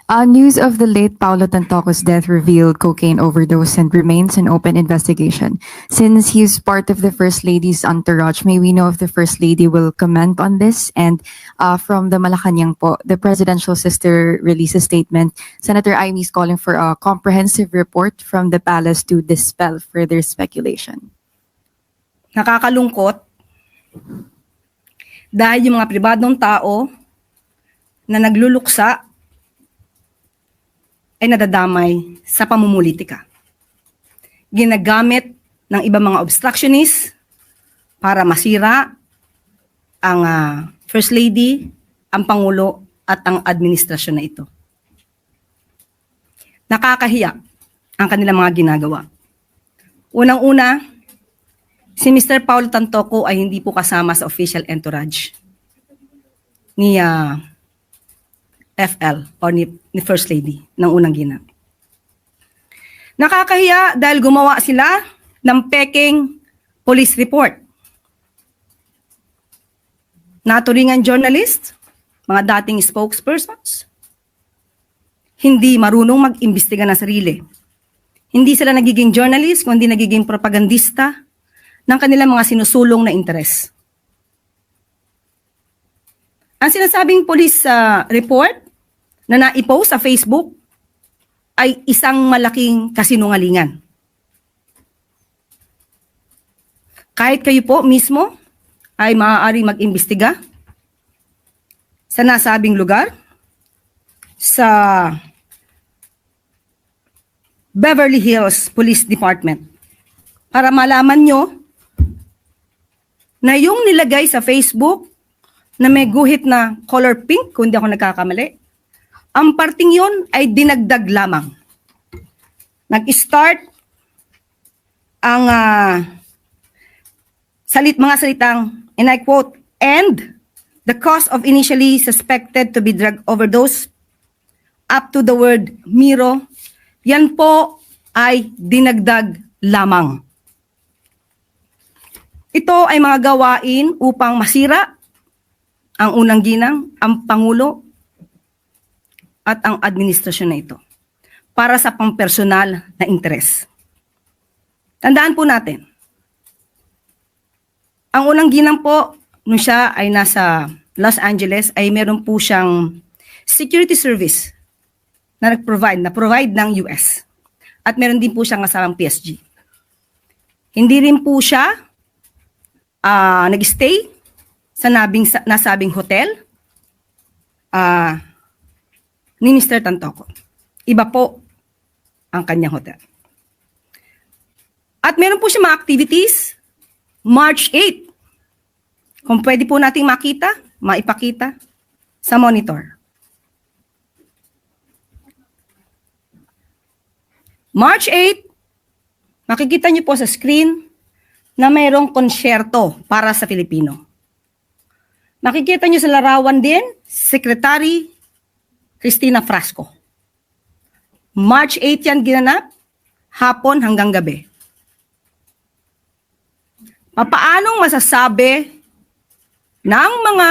News of the late Paulo Tantoco's death revealed cocaine overdose and remains an open investigation. Since he's part of the First Lady's entourage, may we know if the First Lady will comment on this? And from the Malacanang po, the presidential sister released a statement. Senator Amy is calling for a comprehensive report from the palace to dispel further speculation. Nakakalungkot dahil yung mga pribadong tao na nagluluksa ay nadadamay sa pamumulitika. Ginagamit ng ibang mga obstructionists para masira ang First Lady, ang Pangulo at ang administrasyon na ito. Nakakahiya ang kanilang mga ginagawa. Unang-una, si Mr. Paulo Tantoco ay hindi po kasama sa official entourage ni FL or ni First Lady ng unang ginang. Nakakahiya dahil gumawa sila ng peking police report. Naturingan journalist, mga dating spokespersons, hindi marunong mag-imbestiga ng sarili. Hindi sila nagiging journalist, kundi nagiging propagandista ng kanilang mga sinusulong na interes. Ang sinasabing police report na naipost sa Facebook ay isang malaking kasinungalingan. Kahit kayo po mismo ay maaaring mag-imbestiga sa nasabing lugar sa Beverly Hills Police Department para malaman nyo na yung nilagay sa Facebook na may guhit na color pink, kung hindi ako nagkakamali, ang parting yon ay dinagdag lamang. Nag-start ang mga salitang, and I quote, "and the cause of initially suspected to be drug overdose," up to the word Miro, yan po ay dinagdag lamang. Ito ay mga gawain upang masira ang unang ginang, ang Pangulo, at ang administrasyon na ito para sa pampersonal na interes. Tandaan po natin, ang unang ginang po, nung siya ay nasa Los Angeles, ay meron po siyang security service na provide ng US. At meron din po siyang kasamang PSG. Hindi rin po siya nag-stay sa nasabing hotel ni Mr. Tantoco. Iba po ang kanyang hotel. At meron po siya mga activities, March 8. Kung pwede po nating maipakita sa monitor. March 8, makikita niyo po sa screen na mayroong konsyerto para sa Filipino. Makikita niyo sa larawan din, Secretary Cristina Frasco. March 8 yan ginanap, hapon hanggang gabi. Paanong masasabi ng mga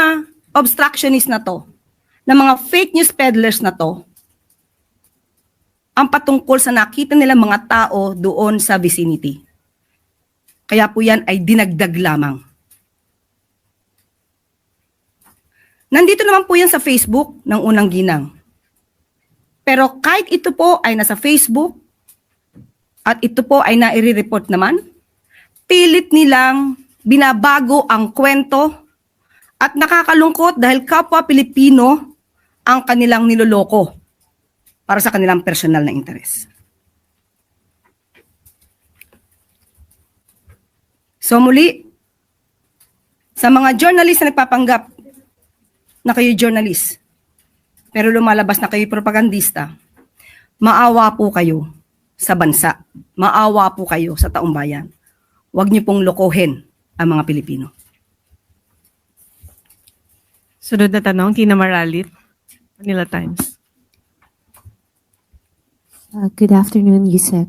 obstructionist na to, ng mga fake news peddlers na to, ang patungkol sa nakita nilang mga tao doon sa vicinity? Kaya po yan ay dinagdag lamang. Nandito naman po yan sa Facebook ng unang ginang. Pero kahit ito po ay nasa Facebook at ito po ay naire-report naman, pilit nilang binabago ang kwento at nakakalungkot dahil kapwa Pilipino ang kanilang niloloko para sa kanilang personal na interes. So muli, sa mga journalist na nagpapanggap na kayo journalist, pero lumalabas na kayo propagandista, maawa po kayo sa bansa. Maawa po kayo sa taong bayan. Huwag niyo pong lokohin ang mga Pilipino. Sunod na tanong, Tina Maralit, Manila Times. Good afternoon, Yusek.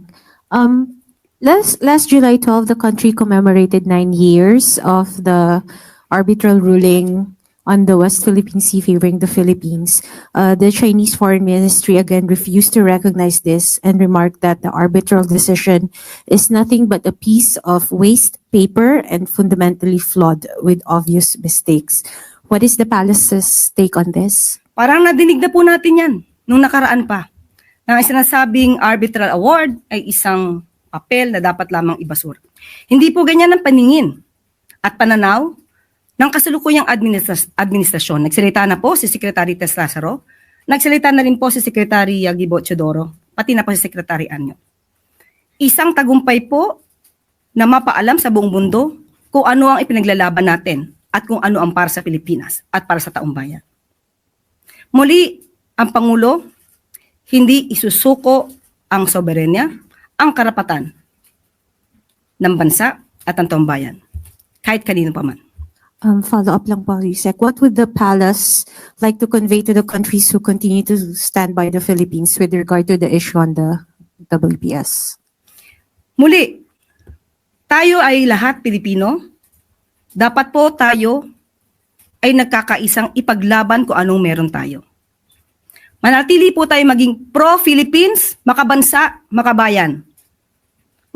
Last July 12, the country commemorated 9 years of the arbitral ruling on the West Philippine Sea favoring the Philippines, the Chinese Foreign Ministry again refused to recognize this and remarked that the arbitral decision is nothing but a piece of waste paper and fundamentally flawed with obvious mistakes. What is the palace's take on this? Parang nadinig na po natin yan nung nakaraan pa. Na ang sinasabing arbitral award ay isang papel na dapat lamang ibasura. Hindi po ganyan ang paningin at pananaw ng kasalukuyang administrasyon. Nagsalita na po si Secretary Tess Lazaro, nagsalita na rin po si Secretary Gibo Teodoro, pati na po si Secretary Anyo. Isang tagumpay po na mapaalam sa buong mundo kung ano ang ipinaglalaban natin at kung ano ang para sa Pilipinas at para sa taong bayan. Muli, ang Pangulo, hindi isusuko ang soberenya, ang karapatan ng bansa at ang taong bayan, kahit kanino pa man. Follow-up lang po, Yusek. What would the palace like to convey to the countries who continue to stand by the Philippines with regard to the issue on the WPS? Muli, tayo ay lahat Pilipino. Dapat po tayo ay nagkakaisang ipaglaban kung anong meron tayo. Manatili po tayo maging pro-Philippines, makabansa, makabayan.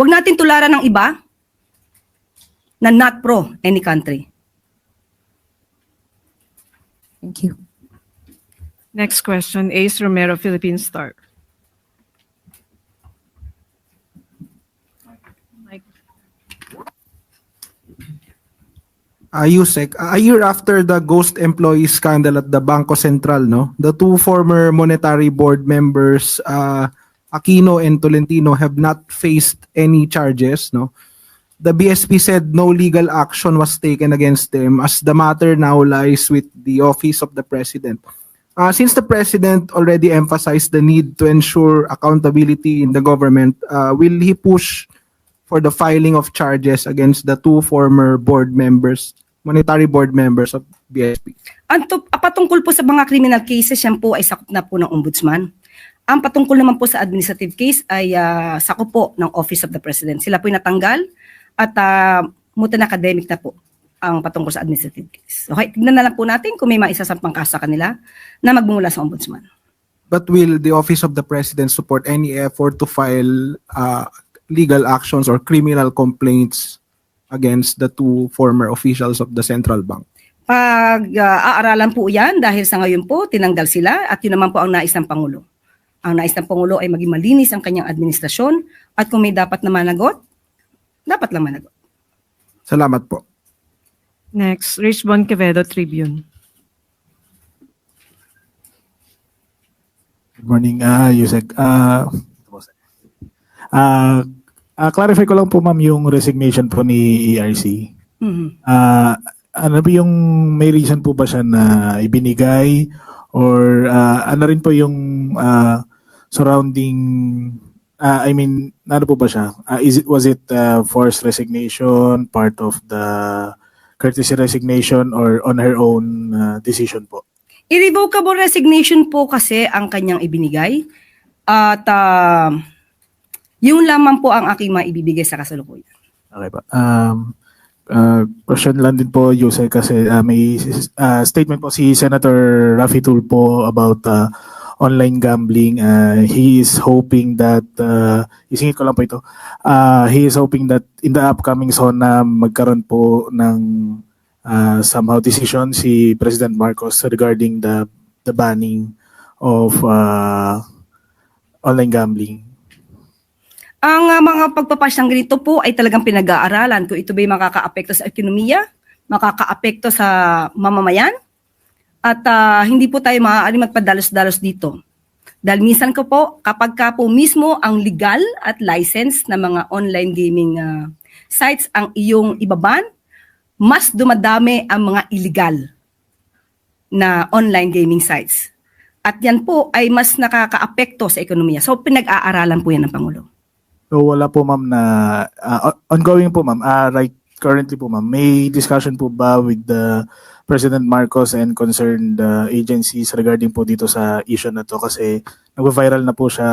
Huwag natin tularan ng iba na not pro any country. Thank you. Next question, Ace Romero, Philippine Star. Yusek, a year after the ghost employee scandal at the Bangko Sentral, no, the two former monetary board members, Aquino and Tolentino, have not faced any charges. No, the BSP said no legal action was taken against them as the matter now lies with the office of the president. Since the president already emphasized the need to ensure accountability in the government, will he push for the filing of charges against the two former board members, monetary board members of BSP? Patungkol po sa mga criminal cases, yan po ay sakop na po ng ombudsman. Ang patungkol naman po sa administrative case ay sakop po ng Office of the President. Sila po ay natanggal at mutan academic na po ang patungkol sa administrative case. Okay, tignan na lang po natin kung may maisasampang kaso sa kanila na magmumula sa ombudsman. But will the Office of the President support any effort to file legal actions or criminal complaints against the two former officials of the central bank? Aaralan po yan dahil sa ngayon po tinanggal sila at yun naman po ang nais ng Pangulo. Ang nais ng Pangulo ay maging malinis ang kanyang administrasyon at kung may dapat na managot, dapat lang managot. Salamat po. Next, Rich Bon Quevedo, Tribune. Good morning, Yusek. Clarify ko lang po, ma'am, yung resignation po ni ERC. Mhm. Ano ba yung may reason po ba siya na ibinigay or ano rin po yung surrounding ano po ba siya? Was it forced resignation, part of the courtesy resignation or on her own decision po? Irrevocable resignation po kasi ang kanyang ibinigay at yun lamang po ang aking maibibigay sa kasalukuyan. Okay pa. Question lang din po, Yusek, kasi may statement po si Senator Raffy Tulfo about online gambling. He is hoping that, isingit ko lang po ito, he is hoping that in the upcoming SONA magkaroon po ng somehow decision si President Marcos regarding the banning of online gambling. Ang mga pagpapas ng ganito po ay talagang pinag-aaralan kung ito ba'y makakaapekto sa ekonomiya, makakaapekto sa mamamayan, at hindi po tayo maaaring magpadalos-dalos dito. Dahil minsan ko po, kapag ka po mismo ang legal at license na mga online gaming sites ang iyong ibaban, mas dumadami ang mga illegal na online gaming sites. At yan po ay mas nakakaapekto sa ekonomiya. So pinag-aaralan po yan ng Pangulo. So wala po, ma'am, na ongoing po, ma'am. Right currently po, ma'am, may discussion po ba with the President Marcos and concerned agencies regarding po dito sa issue na to? Kasi nag-viral na po siya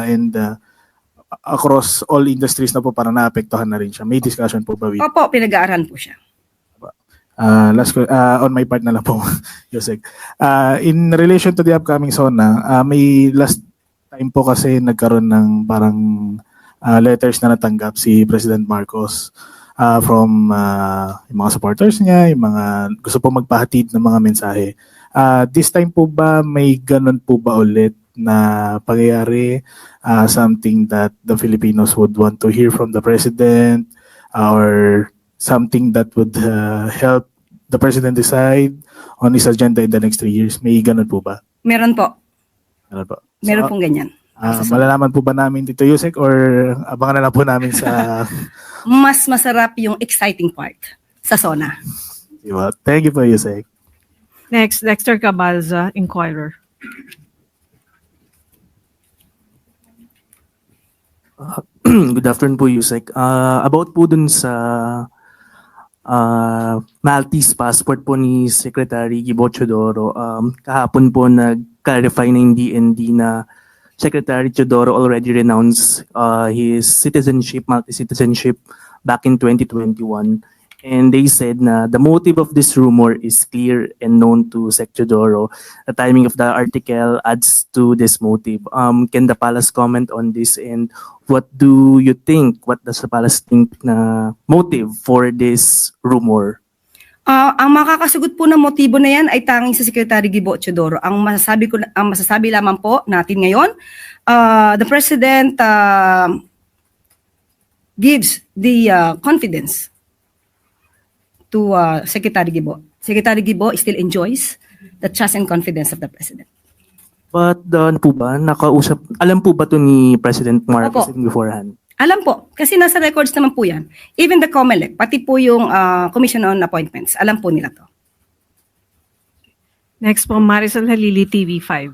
and across all industries na po, para naapektuhan na rin siya. May discussion po ba with? Opo, pinag-aaralan po siya. On my part na lang po, Yusek. In relation to the upcoming SONA, may last time po kasi nagkaroon ng parang letters na natanggap si President Marcos from yung mga supporters niya, yung mga gusto po magpahatid ng mga mensahe. This time po ba may ganun po ba ulit na pangyayari, something that the Filipinos would want to hear from the President, or something that would help the President decide on his agenda in the next 3 years? May ganun po ba? Meron po. Meron po. Meron pong ganyan. Malalaman po ba namin dito, Yusek, or abangan na lang po namin sa... Mas masarap yung exciting part sa SONA. Diba? Thank you po, Yusek. Next, Dexter Cabalza, Inquirer. Good afternoon po, Yusek. About po dun sa Maltese passport po ni Secretary Gibo Teodoro, kahapon po nag-clarify na yung DND na Secretary Teodoro already renounced his citizenship, Maltese citizenship back in 2021. And they said na the motive of this rumor is clear and known to Sec Teodoro. The timing of the article adds to this motive. Can the palace comment on this, and what do you think? What does the palace think na motive for this rumor? Ang makakasagot po ng motibo na yan ay tanging sa Secretary Gibo Teodoro. Ang masasabi lamang po natin ngayon, the President gives the confidence to Secretary Gibo. Secretary Gibo still enjoys the trust and confidence of the President. But ano po ba, alam po ba to ni President Marcos Opo. beforehand? Alam po, kasi nasa records naman po yan. Even the COMELEC, pati po yung Commission on Appointments, alam po nila to. Next po, Marisol Halili, TV5.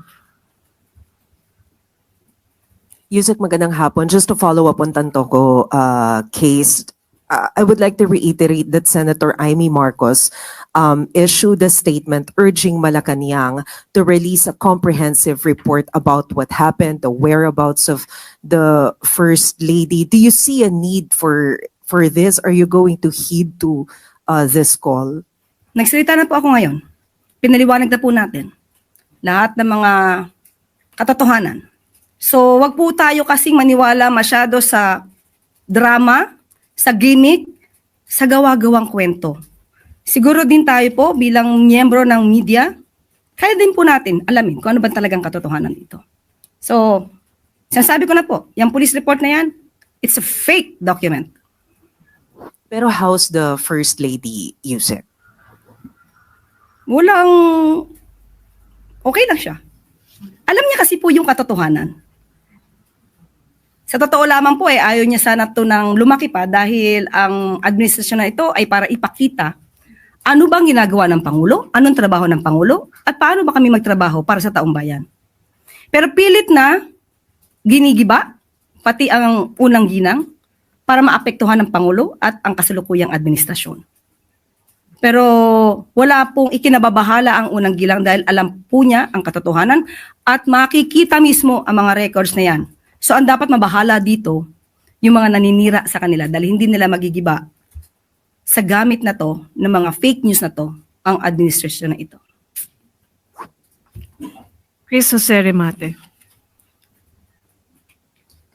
Yusek, magandang hapon. Just to follow up on Tantoco case, I would like to reiterate that Senator Amy Marcos issued a statement urging Malacanang to release a comprehensive report about what happened, the whereabouts of the First Lady. Do you see a need for this? Are you going to heed to this call? Nagsalita na po ako ngayon. Pinaliwanag na po natin lahat ng mga katotohanan. So, wag po tayo kasing maniwala masyado sa drama, sa gimmick, sa gawa-gawang kwento. Siguro din tayo po bilang miyembro ng media, kaya din po natin alamin kung ano ba talagang katotohanan dito. So, sinasabi ko na po, yung police report na yan, it's a fake document. Pero how's the First Lady, Yusek? Walang, okay lang siya. Alam niya kasi po yung katotohanan. Sa totoo lamang po ayaw niya sana to nang lumaki pa dahil ang administrasyon na ito ay para ipakita ano bang ginagawa ng Pangulo, anong trabaho ng Pangulo, at paano ba kami magtrabaho para sa taong bayan. Pero pilit na ginigiba, pati ang unang ginang, para maapektuhan ng Pangulo at ang kasalukuyang administrasyon. Pero wala pong ikinababahala ang unang gilang dahil alam po niya ang katotohanan at makikita mismo ang mga records na yan. So ang dapat mabahala dito, yung mga naninira sa kanila dahil hindi nila magigiba sa gamit na to, ng mga fake news na to, ang administrasyon na ito. Chris Jose Remate.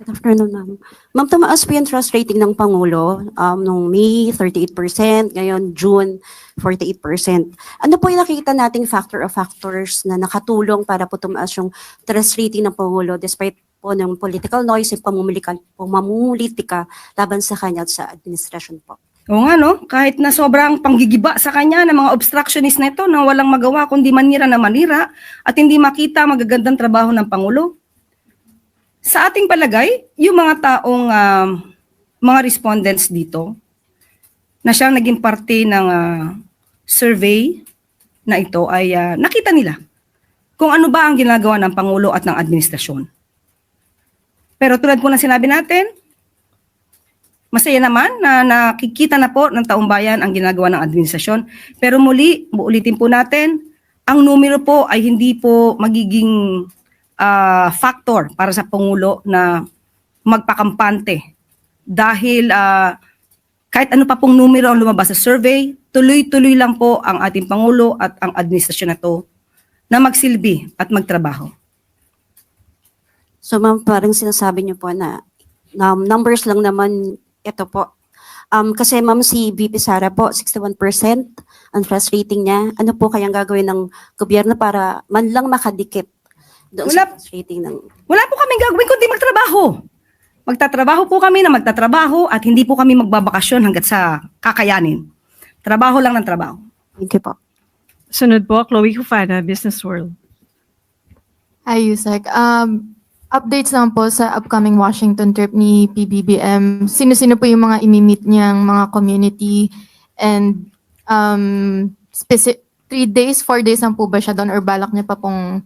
Good afternoon, ma'am. Ma'am, tumaas po yung trust rating ng Pangulo nung May 38%, ngayon June 48%. Ano po yung nakikita nating factors na nakatulong para po tumaas yung trust rating ng Pangulo despite po ng political noise at pamumulitika laban sa kanya at sa administrasyon po? Oo nga no, kahit na sobrang panggigiba sa kanya ng mga obstructionist na ito na walang magawa kundi manira na manira at hindi makita magagandang trabaho ng Pangulo. Sa ating palagay, yung mga taong mga respondents dito na siyang naging parte ng survey na ito ay nakita nila kung ano ba ang ginagawa ng Pangulo at ng administrasyon. Pero tulad po na sinabi natin, masaya naman na nakikita na po ng taong bayan ang ginagawa ng administrasyon. Pero muli, uulitin po natin, ang numero po ay hindi po magiging factor para sa Pangulo na magpakampante. Dahil kahit ano pa pong numero ang lumabas sa survey, tuloy-tuloy lang po ang ating Pangulo at ang administrasyon na to na magsilbi at magtrabaho. So ma'am, parang sinasabi niyo po na numbers lang naman ito po. Kasi ma'am, si VP Sara po, 61% ang trust rating niya. Ano po kayang gagawin ng gobyerno para man lang makadikit doon sa trust rating ng... Wala po kaming gagawin kundi magtrabaho. Magtatrabaho po kami na magtatrabaho at hindi po kami magbabakasyon hanggat sa kakayanin. Trabaho lang ng trabaho. Thank you po. Sunod po, Chloe Cufana, Business World. Hi, Yusek. Updates naman po sa upcoming Washington trip ni PBBM. Sino-sino po yung mga imi-meet niyang mga community and 3 days, 4 days lang po ba siya doon or balak niya pa pong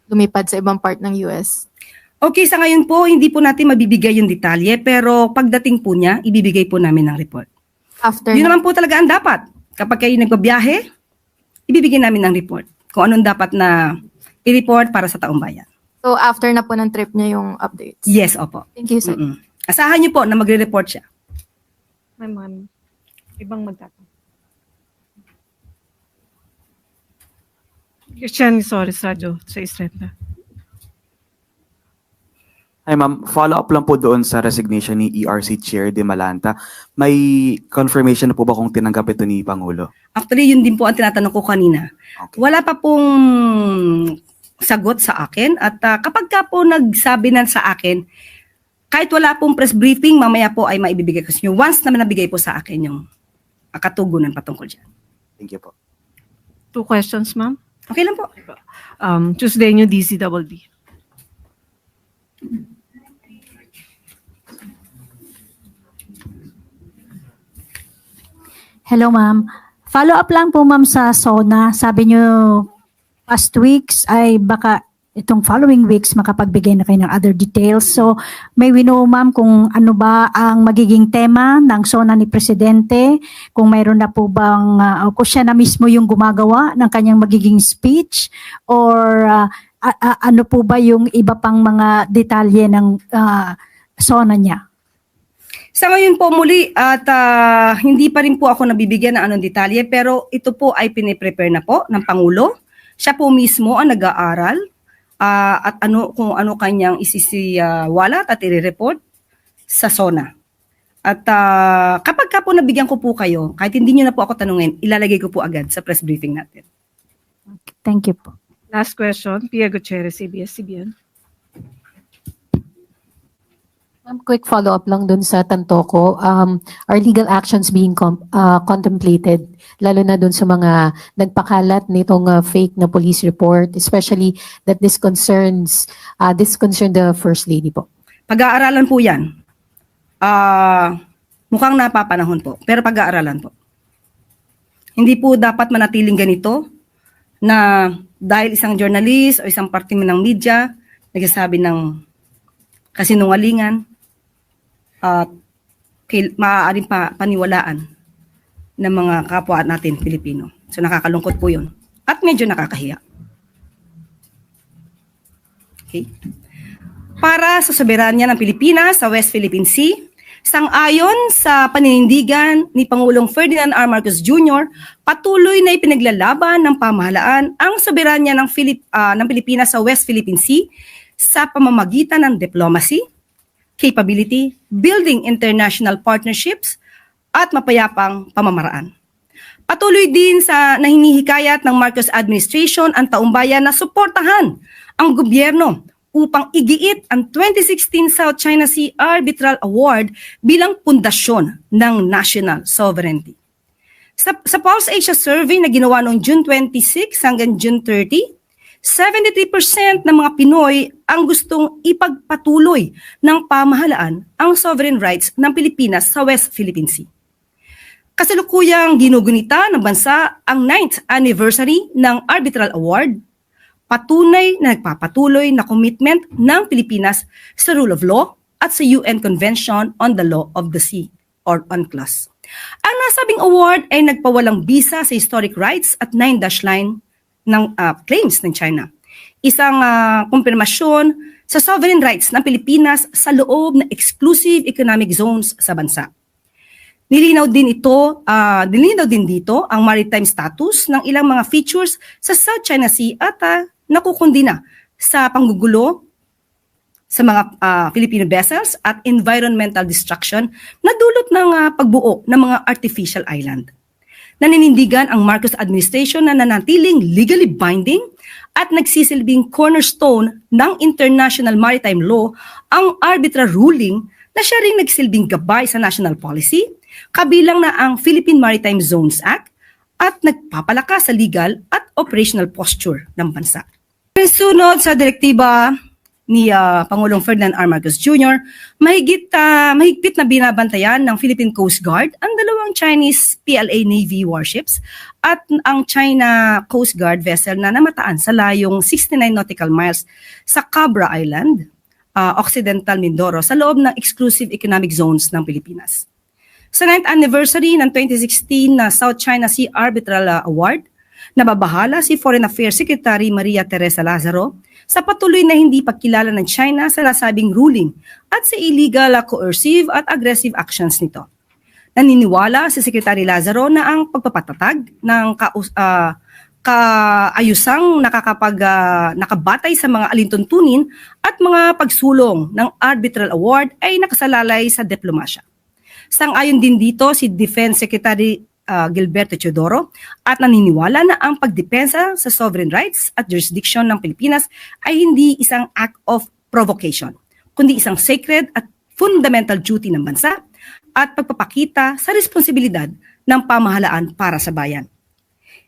lumipad sa ibang part ng US? Okay, sa ngayon po, hindi po natin mabibigay yung detalye pero pagdating po niya, ibibigay po namin ng report. After Yun naman po talaga ang dapat. Kapag kayo nagbabiyahe, ibibigay namin ng report kung anong dapat na i-report para sa taong bayan. So after na po ng trip niya yung updates? Yes, opo. Thank you, sir. Asahan niyo po na magre-report siya. May mga ibang magtatanong. Christian Soares Radio sa Istrenta. Hi ma'am, follow up lang po doon sa resignation ni ERC Chair De Malanta. May confirmation na po ba kung tinanggap ito ni Pangulo? Actually, yun din po ang tinatanong ko kanina. Okay. Wala pa pong sagot sa akin at kapag ka po nagsabi na sa akin, kahit wala pong press briefing, mamaya po ay maibibigay ko sa inyo. Once naman nabigay po sa akin yung katugunan patungkol dyan. Thank you po. 2 questions, ma'am. Okay lang po. Tuesday nyo, DCWD. Hello, ma'am. Follow up lang po, ma'am, sa SONA. Sabi nyo, past weeks ay baka itong following weeks makapagbigay na kayo ng other details. So, may we know, ma'am, kung ano ba ang magiging tema ng SONA ni Presidente, kung mayroon na po bang, kung siya na mismo yung gumagawa ng kanyang magiging speech, or ano po ba yung iba pang mga detalye ng SONA niya? Sa ngayon po muli at hindi pa rin po ako nabibigyan ng anong detalye pero ito po ay piniprepare na po ng Pangulo. Siya po mismo ang nag-aaral at kung ano kanyang isisiwalat at i-report sa SONA. At kapag ka po nabigyan ko po kayo, kahit hindi nyo na po ako tanungin, ilalagay ko po agad sa press briefing natin. Thank you po. Last question, Pia Gutierrez, ABS-CBN. Quick follow-up lang dun sa Tantoco. Are legal actions being contemplated, lalo na dun sa mga nagpakalat nitong fake na police report, especially that this concerned the First Lady po? Pag-aaralan po yan. Mukhang napapanahon po, pero pag-aaralan po. Hindi po dapat manatiling ganito na dahil isang journalist o isang parte ng media nagsasabi ng kasinungalingan at maaaring paniwalaan ng mga kapwa natin Pilipino. So nakakalungkot po yun. At medyo nakakahiya. Okay. Para sa soberanya ng Pilipinas sa West Philippine Sea, sang-ayon sa paninindigan ni Pangulong Ferdinand R. Marcos Jr., patuloy na ipinaglalaban ng pamahalaan ang soberanya ng Pilipinas sa West Philippine Sea sa pamamagitan ng diplomacy, capability, building international partnerships, at mapayapang pamamaraan. Patuloy din sa nahinihikayat ng Marcos administration ang taumbayan na suportahan ang gobyerno upang igiit ang 2016 South China Sea Arbitral Award bilang pundasyon ng national sovereignty. Sa Pulse Asia survey na ginawa noong June 26 hanggang June 30, 73% ng mga Pinoy ang gustong ipagpatuloy ng pamahalaan ang sovereign rights ng Pilipinas sa West Philippine Sea. Kasalukuyang ginugunita ng bansa ang 9th anniversary ng Arbitral Award, patunay na nagpapatuloy na commitment ng Pilipinas sa rule of law at sa UN Convention on the Law of the Sea or UNCLOS. Ang nasabing award ay nagpawalang bisa sa historic rights at 9-dash line ng claims ng China. Isang kumpirmasyon sa sovereign rights ng Pilipinas sa loob ng exclusive economic zones sa bansa. Nilinaw din dito ang maritime status ng ilang mga features sa South China Sea at nakukundina sa panggugulo sa mga Filipino vessels at environmental destruction na dulot ng pagbuo ng mga artificial island. Naninindigan ang Marcos administration na nanatiling legally binding at nagsisilbing cornerstone ng international maritime law ang arbitral ruling na siya ring nagsilbing gabay sa national policy, kabilang na ang Philippine Maritime Zones Act at nagpapalakas sa legal at operational posture ng bansa. Sunod sa direktiba ni Pangulong Ferdinand R. Marcos Jr., mahigpit na binabantayan ng Philippine Coast Guard ang dalawang Chinese PLA Navy warships at ang China Coast Guard vessel na namataan sa layong 69 nautical miles sa Cabra Island, Occidental Mindoro, sa loob ng exclusive economic zones ng Pilipinas. Sa 9th anniversary ng 2016 na South China Sea Arbitral Award, nababahala si Foreign Affairs Secretary Maria Teresa Lazaro sa patuloy na hindi pagkilala ng China sa nasabing ruling at sa illegal, coercive at aggressive actions nito. Naniniwala si Secretary Lazaro na ang pagpapatatag ng kaayusang nakabatay sa mga alintuntunin at mga pagsulong ng arbitral award ay nakasalalay sa diplomasya. Sang-ayon din dito si Defense Secretary Gilberto Teodoro at naniniwala na ang pagdepensa sa sovereign rights at jurisdiction ng Pilipinas ay hindi isang act of provocation, kundi isang sacred at fundamental duty ng bansa at pagpapakita sa responsibilidad ng pamahalaan para sa bayan.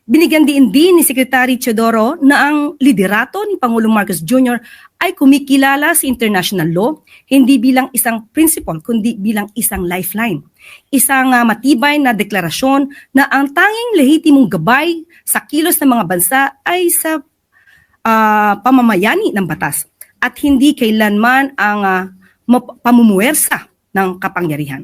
Binigyan din ni Secretary Teodoro na ang liderato ni Pangulong Marcos Jr. ay kumikilala sa international law hindi bilang isang principle kundi bilang isang lifeline. Isang matibay na deklarasyon na ang tanging lehitimong gabay sa kilos ng mga bansa ay sa pamamayani ng batas at hindi kailanman ang pamumuwersa ng kapangyarihan.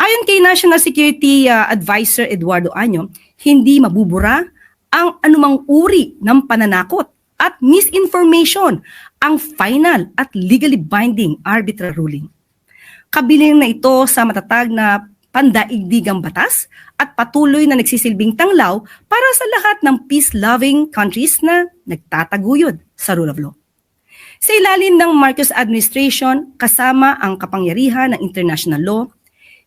Ayon kay National Security Advisor Eduardo Año, hindi mabubura ang anumang uri ng pananakot at misinformation ang final at legally binding arbitral ruling. Kabiling na ito sa matatag na pandaigdigang batas at patuloy na nagsisilbing tanglaw para sa lahat ng peace-loving countries na nagtataguyod sa rule of law. Sa ilalim ng Marcos administration, kasama ang kapangyarihan ng international law,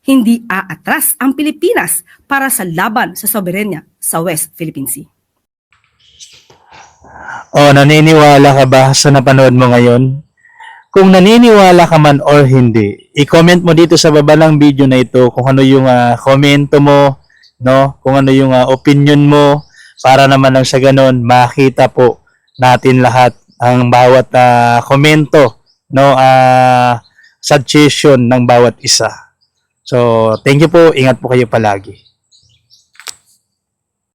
hindi aatras ang Pilipinas para sa laban sa soberenya sa West Philippine Sea. Naniniwala ka ba sa napanood mo ngayon? Kung naniniwala ka man or hindi, i-comment mo dito sa baba ng video na ito kung ano yung komento mo, no? Kung ano yung opinion mo, para naman lang sa ganun makita po natin lahat ang bawat komento, no? Suggestion ng bawat isa. So, thank you po. Ingat po kayo palagi.